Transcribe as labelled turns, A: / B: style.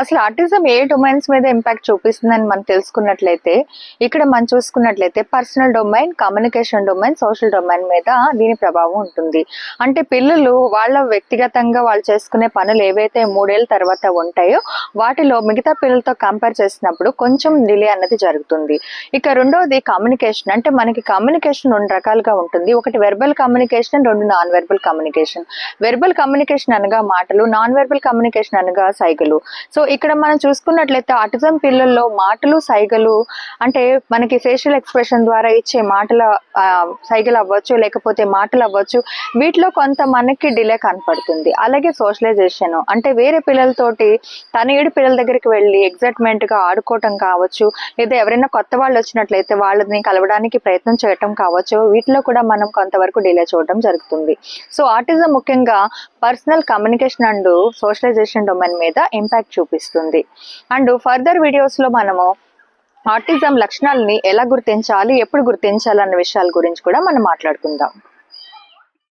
A: అసలు ఆటిజం ఏ డొమైన్స్ మీద ఇంపాక్ట్ చూపిస్తుందని మనం తెలుసుకున్నట్లయితే, ఇక్కడ మనం చూసుకున్నట్లయితే personal domain, communication domain, social domain మీద దీని ప్రభావం ఉంటుంది. అంటే పిల్లలు వాళ్ళ వ్యక్తిగతంగా వాళ్ళు చేసుకునే పనులు ఏవైతే 3 ఏళ్ల తర్వాత ఉంటాయో, వాటిలో మిగతా పిల్లలతో కంపేర్ చేసినప్పుడు కొంచెం డిలే అన్నది జరుగుతుంది. ఇక రెండోది కమ్యూనికేషన్. అంటే మనకి కమ్యూనికేషన్ 2 రకాలుగా ఉంటుంది. ఒకటి verbal communication, 2 non verbal communication. Verbal communication అనగా మాటలు, నాన్ వెర్బల్ కమ్యూనికేషన్ అనగా సైగలు. సో ఇక్కడ మనం చూసుకున్నట్లయితే ఆటిజం పిల్లల్లో మాటలు, సైగలు అంటే మనకి ఫేషియల్ ఎక్స్ప్రెషన్ ద్వారా ఇచ్చే మాటల సైగలు అవ్వచ్చు, లేకపోతే మాటలు అవ్వచ్చు. వీటిలో కొంత మనకి డిలే కనపడుతుంది. అలాగే సోషలైజేషన్ అంటే వేరే పిల్లలతోటి తన ఏడు పిల్లల దగ్గరికి వెళ్ళి ఎగ్జైట్మెంట్ గా ఆడుకోవటం కావచ్చు, లేదా ఎవరైనా కొత్త వాళ్ళు వచ్చినట్లయితే వాళ్ళని కలవడానికి ప్రయత్నం చేయటం కావచ్చు. వీటిలో కూడా మనం కొంతవరకు డిలే చూడడం జరుగుతుంది. సో ఆటిజం ముఖ్యంగా personal, communication and socialisation domain మీద ఇంపాక్ట్ చూపిస్తుంది. అండ్ ఫర్దర్ వీడియోస్ లో మనము ఆటిజం లక్షణాలని ఎలా గుర్తించాలి, ఎప్పుడు గుర్తించాలి అన్న విషయాల గురించి కూడా మనం మాట్లాడుకుందాం.